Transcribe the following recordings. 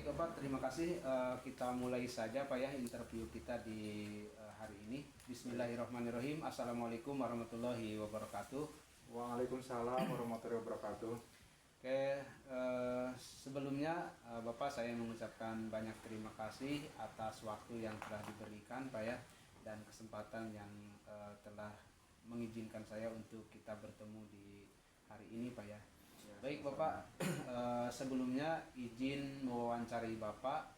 Baik Bapak, terima kasih. Kita mulai saja Pak ya interview kita di hari ini. Bismillahirrahmanirrahim. Assalamualaikum warahmatullahi wabarakatuh. Waalaikumsalam warahmatullahi wabarakatuh. Oke, sebelumnya Bapak saya mengucapkan banyak terima kasih atas waktu yang telah diberikan Pak ya, dan kesempatan yang telah mengizinkan saya untuk kita bertemu di hari ini Pak ya. Baik Bapak, sebelumnya izin mewawancari Bapak.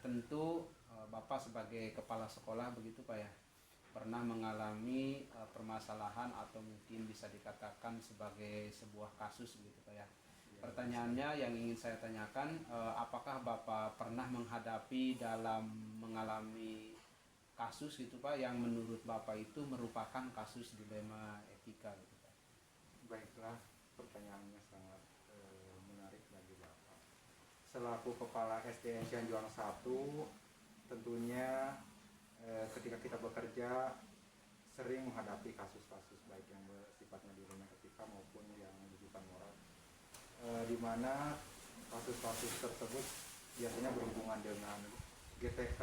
Tentu Bapak sebagai kepala sekolah begitu Pak ya, pernah mengalami permasalahan atau mungkin bisa dikatakan sebagai sebuah kasus begitu Pak ya. Pertanyaannya yang ingin saya tanyakan, apakah Bapak pernah menghadapi dalam mengalami kasus gitu Pak yang menurut Bapak itu merupakan kasus dilema etika gitu Pak? Baiklah, pertanyaannya sangat menarik bagi Bapak. Selaku Kepala SDN Cianjuang 1, tentunya ketika kita bekerja sering menghadapi kasus-kasus baik yang bersifatnya dilema etika maupun yang menunjukkan moral, di mana kasus-kasus tersebut biasanya berhubungan dengan GTK,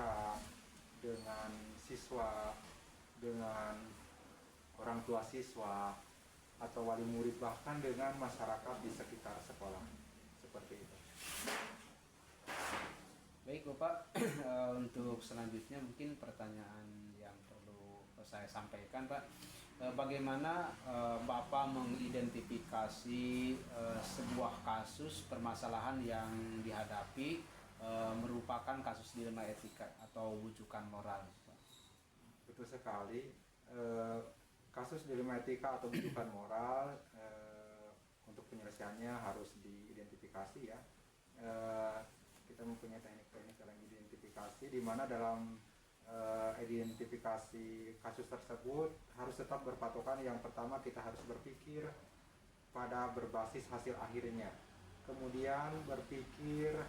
dengan siswa, dengan orang tua siswa, atau wali murid, bahkan dengan masyarakat di sekitar sekolah, seperti itu. Baik Bapak, untuk selanjutnya mungkin pertanyaan yang perlu saya sampaikan Pak. Bagaimana Bapak mengidentifikasi sebuah kasus permasalahan yang dihadapi merupakan kasus dilema etika atau wujukan moral Pak? Betul sekali, kasus dilema etika atau wujukan moral untuk penyelesaiannya harus diidentifikasi ya. Kita mempunyai teknik-teknik dalam identifikasi, di mana dalam identifikasi kasus tersebut harus tetap berpatokan. Yang pertama, kita harus berpikir pada berbasis hasil akhirnya, kemudian berpikir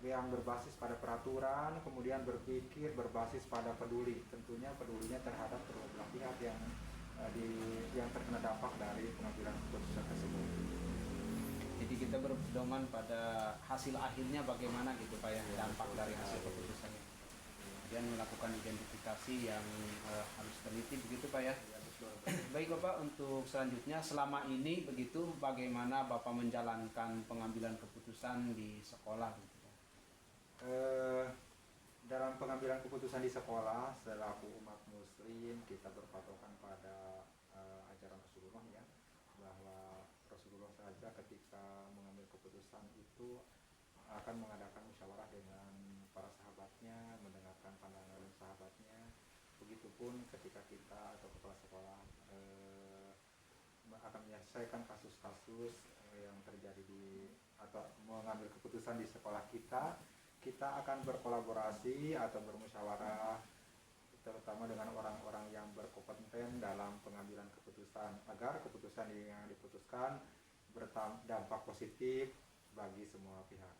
yang berbasis pada peraturan, kemudian berpikir berbasis pada peduli, tentunya pedulinya terhadap kedua belah pihak yang terkena dampak dari pengambilan keputusan tersebut. Jadi kita berpedoman pada hasil akhirnya bagaimana gitu Pak ya, dampak dari hasil keputusannya. Kemudian melakukan identifikasi yang harus teliti begitu Pak ya. Baik Bapak, untuk selanjutnya selama ini begitu bagaimana Bapak menjalankan pengambilan keputusan di sekolah gitu Pak? Dalam pengambilan keputusan di sekolah selaku umat muslim, kita berpatokan pada ajaran Rasulullah ya, bahwa Rasulullah saja ketika mengambil keputusan itu akan mengadakan musyawarah dengan para sahabatnya, mendengarkan pandangan sahabatnya. Begitupun ketika kita atau kepala sekolah akan menyelesaikan kasus-kasus yang terjadi atau mengambil keputusan di sekolah kita akan berkolaborasi atau bermusyawarah terutama dengan orang-orang yang berkompeten dalam pengambilan keputusan, agar keputusan yang diputuskan berdampak positif bagi semua pihak.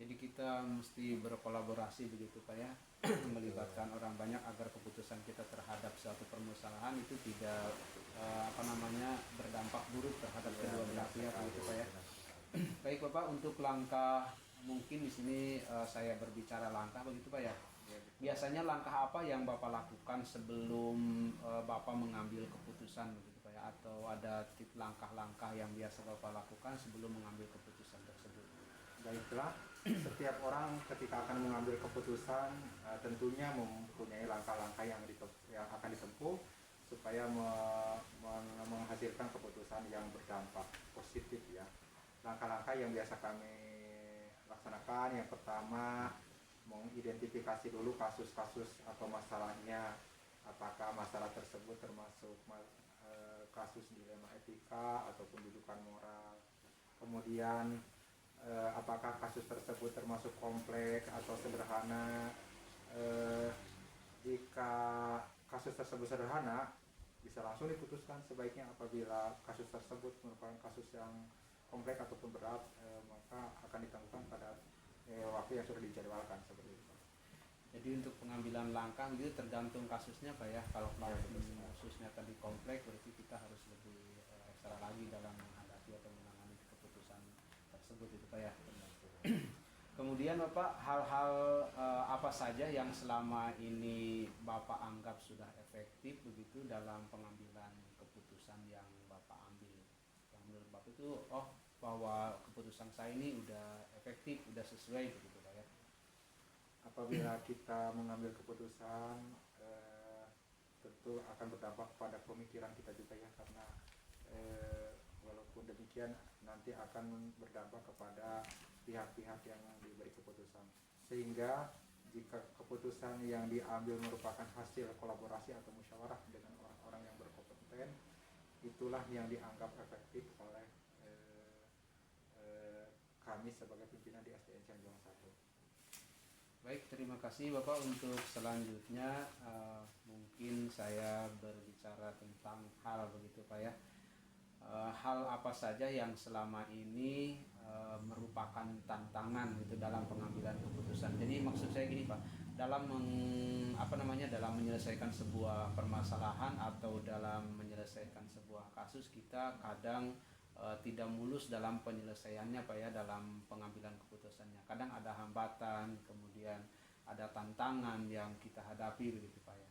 Jadi kita mesti berkolaborasi begitu Pak ya, melibatkan orang banyak agar keputusan kita terhadap suatu permasalahan itu tidak berdampak buruk terhadap kedua belah pihak begitu Pak ya. Baik Bapak, untuk langkah mungkin di sini saya berbicara langkah begitu Pak ya. Biasanya langkah apa yang Bapak lakukan sebelum Bapak mengambil keputusan begitu Pak ya, atau ada langkah-langkah yang biasa Bapak lakukan sebelum mengambil keputusan tersebut? Baiklah, setiap orang ketika akan mengambil keputusan tentunya mempunyai langkah-langkah yang akan ditempuh supaya menghasilkan keputusan yang berdampak positif ya. Langkah-langkah yang biasa kami laksanakan, yang pertama mengidentifikasi dulu kasus-kasus atau masalahnya, apakah masalah tersebut termasuk kasus dilema etika ataupun wujukan moral. Kemudian apakah kasus tersebut termasuk kompleks atau sederhana. Jika kasus tersebut sederhana, bisa langsung diputuskan. Sebaiknya apabila kasus tersebut merupakan kasus yang kompleks ataupun berat, maka akan ditangguhkan pada waktu yang sudah dijadwalkan, seperti itu. Jadi untuk pengambilan langkah itu tergantung kasusnya Pak ya. Kalau kasusnya tadi kompleks, berarti kita harus lebih ekstra lagi dalam menghadapi atau menangani keputusan tersebut itu Pak ya. Kemudian Bapak, hal-hal apa saja yang selama ini Bapak anggap sudah efektif begitu dalam pengambilan keputusan yang Bapak ambil? Yang menurut Bapak itu, oh bahwa keputusan saya ini udah efektif, udah sesuai begitu Pak ya. Apabila kita mengambil keputusan, tentu akan berdampak pada pemikiran kita juga ya, karena walaupun demikian nanti akan berdampak kepada pihak-pihak yang diberi keputusan, sehingga jika keputusan yang diambil merupakan hasil kolaborasi atau musyawarah dengan orang-orang yang berkompeten, itulah yang dianggap efektif oleh kami sebagai pimpinan di SDN Cianjuang 1. Baik, terima kasih Bapak. Untuk selanjutnya mungkin saya berbicara tentang hal begitu Pak ya. Hal apa saja yang selama ini merupakan tantangan gitu dalam pengambilan keputusan. Jadi maksud saya gini Pak, dalam dalam menyelesaikan sebuah permasalahan atau dalam menyelesaikan sebuah kasus, kita kadang tidak mulus dalam penyelesaiannya Pak ya, dalam pengambilan keputusannya. Kadang ada hambatan, kemudian ada tantangan yang kita hadapi begitu Pak ya.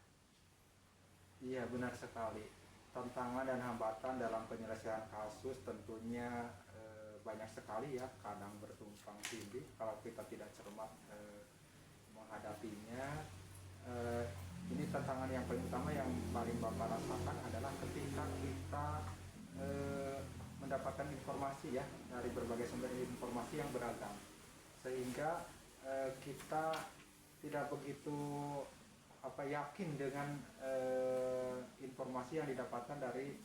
Iya, benar sekali. Tantangan dan hambatan dalam penyelesaian kasus tentunya banyak sekali ya, kadang bertumpang tindih kalau kita tidak cermat menghadapinya. Ini tantangan yang paling utama yang paling Bapak rasakan adalah ketika kita mendapatkan informasi ya dari berbagai sumber informasi yang beragam, sehingga kita tidak begitu yakin dengan informasi yang didapatkan dari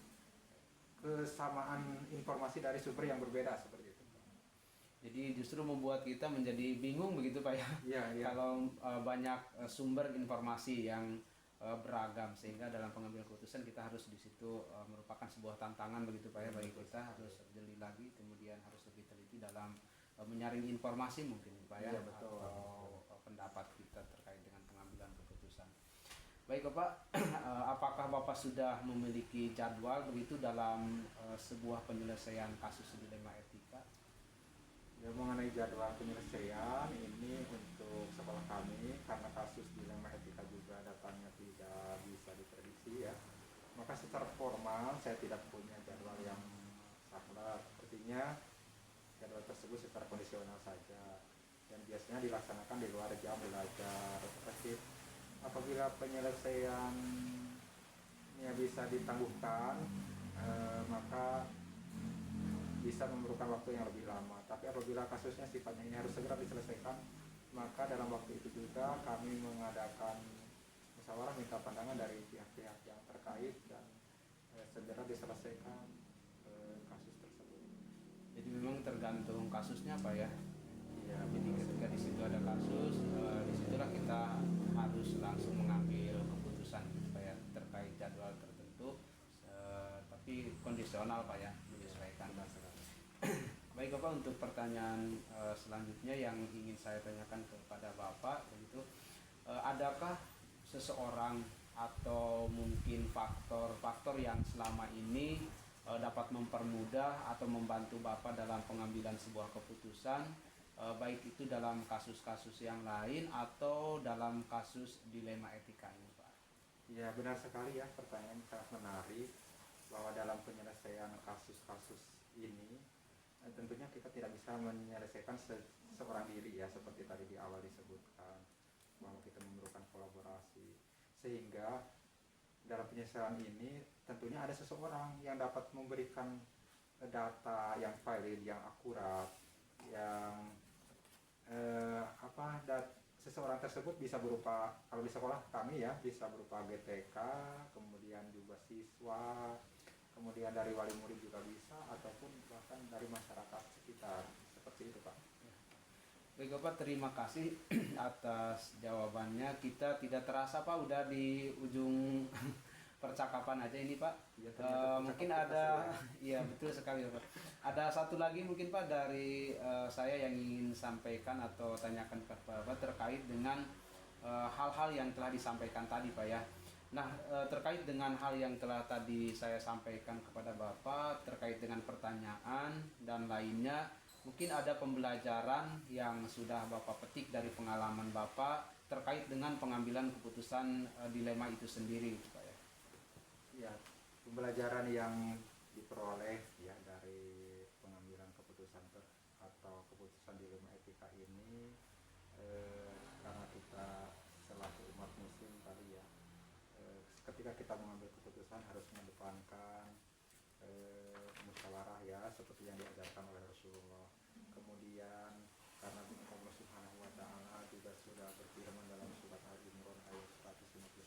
kesamaan informasi dari sumber yang berbeda seperti itu. Jadi justru membuat kita menjadi bingung begitu Pak ya. Iya, iya. Kalau banyak sumber informasi yang beragam, sehingga dalam pengambilan keputusan kita harus di situ merupakan sebuah tantangan begitu Pak ya, bagi kita harus jeli lagi, kemudian harus lebih teliti dalam menyaring informasi mungkin Pak ya, Iya, betul. atau pendapat kita terkait dengan pengambilan keputusan. Baik Bapak, apakah Bapak sudah memiliki jadwal begitu dalam sebuah penyelesaian kasus dilema etika? Ya, mengenai jadwal penyelesaian ini untuk sekolah kami, karena kasus dilema etika juga datangnya tidak bisa diprediksi ya, maka secara formal saya tidak punya jadwal yang saklek. Artinya jadwal tersebut secara kondisional saja dan biasanya dilaksanakan di luar jam belajar. Tetapi apabila penyelesaiannya bisa ditangguhkan, maka bisa memerlukan waktu yang lebih lama. Tapi apabila kasusnya sifatnya ini harus segera diselesaikan, maka dalam waktu itu juga kami mengadakan musyawarah minta pandangan dari pihak-pihak yang terkait dan segera diselesaikan kasus tersebut. Jadi memang tergantung kasusnya Pak ya. Iya, Jadi ketika di situ ada kasus, disitulah kita harus langsung mengambil keputusan gitu Pak ya, terkait jadwal tertentu, tapi kondisional Pak ya, menyesuaikan. Baik Bapak, untuk pertanyaan selanjutnya yang ingin saya tanyakan kepada Bapak begitu, adakah seseorang atau mungkin faktor-faktor yang selama ini dapat mempermudah atau membantu Bapak dalam pengambilan sebuah keputusan, baik itu dalam kasus-kasus yang lain atau dalam kasus dilema etika ini Pak? Ya, benar sekali ya, pertanyaan sangat menarik, bahwa dalam penyelesaian kasus-kasus ini tentunya kita tidak bisa menyelesaikan seorang diri ya, seperti tadi di awal disebutkan bahwa kita memerlukan kolaborasi, sehingga dalam penyelesaian ini tentunya ada seseorang yang dapat memberikan data yang valid, yang akurat, yang seseorang tersebut bisa berupa, kalau di sekolah kami ya, bisa berupa GTK, kemudian juga siswa, kemudian dari wali murid juga bisa, ataupun bahkan dari masyarakat sekitar, seperti itu Pak. Baik Bapak, terima kasih atas jawabannya. Kita tidak terasa Pak, udah di ujung percakapan aja ini Pak. Ya, mungkin ada, iya betul sekali Pak. Ada satu lagi mungkin Pak dari saya yang ingin sampaikan atau tanyakan kepada Bapak terkait dengan hal-hal yang telah disampaikan tadi Pak ya. Nah, terkait dengan hal yang telah tadi saya sampaikan kepada Bapak terkait dengan pertanyaan dan lainnya, mungkin ada pembelajaran yang sudah Bapak petik dari pengalaman Bapak terkait dengan pengambilan keputusan dilema itu sendiri gitu Pak ya. Ya, pembelajaran yang diperoleh ya dari pengambilan keputusan atau keputusan dilema etika ini, karena kita selaku umat muslim tadi ya, ketika kita mengambil keputusan harus mengedepankan musyawarah ya, seperti yang diajarkan oleh Rasulullah. Kemudian karena Allah Subhanahu wa taala juga sudah berfirman dalam surat Al-Imran ayat 159,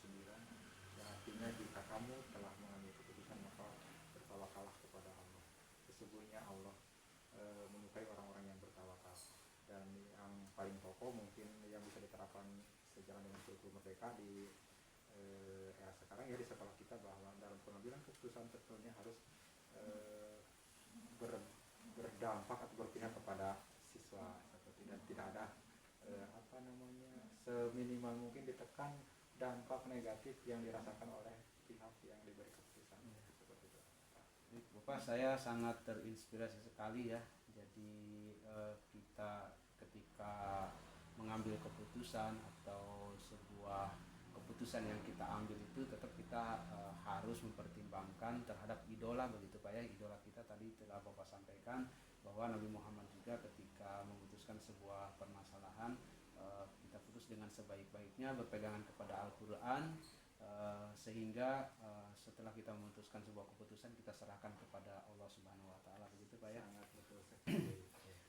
yang artinya jika kamu telah mengambil keputusan maka bertawakalah kepada Allah. Sesungguhnya Allah menyukai orang-orang yang bertawakal. Dan yang paling pokok mungkin yang bisa diterapkan sejalan dengan kurikulum merdeka di era sekarang ya, di sekolah kita, bahwa dalam pengambilan keputusan tentunya harus berdampak atau berpihak kepada siswa, seperti, dan tidak ada seminimal mungkin ditekan dampak negatif yang dirasakan oleh pihak yang diberi keputusan. Seperti itu. Bapak, saya sangat terinspirasi sekali ya. Jadi kita ketika mengambil keputusan atau sebuah keputusan yang kita ambil itu tetap kita harus mempertimbangkan terhadap idola begitu Pak ya. Idola kita tadi telah Bapak sampaikan bahwa Nabi Muhammad juga ketika memutuskan sebuah permasalahan, kita putus dengan sebaik-baiknya berpegangan kepada Al-Quran, sehingga setelah kita memutuskan sebuah keputusan kita serahkan kepada Allah Subhanahu wa taala begitu Pak ya. Sangat betul sekali.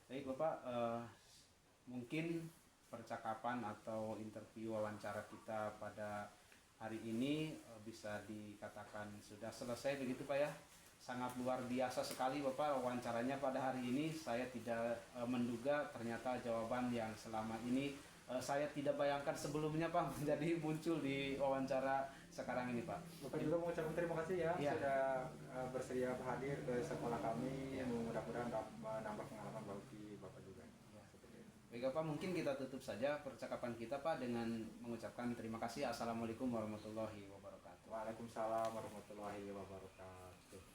Baik Bapak, mungkin percakapan atau interview wawancara kita pada hari ini bisa dikatakan sudah selesai begitu Pak ya. Sangat luar biasa sekali Bapak wawancaranya pada hari ini. Saya tidak menduga ternyata jawaban yang selama ini saya tidak bayangkan sebelumnya Pak menjadi muncul di wawancara sekarang ini Pak. Bapak juga mengucapkan terima kasih ya, Ya. sudah bersedia hadir ke sekolah kami. Ya. Mudah-mudahan menambah pengalaman bagi Bapak juga. Ya. Baik Bapak, mungkin kita tutup saja percakapan kita Pak dengan mengucapkan terima kasih. Assalamualaikum warahmatullahi wabarakatuh. Waalaikumsalam warahmatullahi wabarakatuh.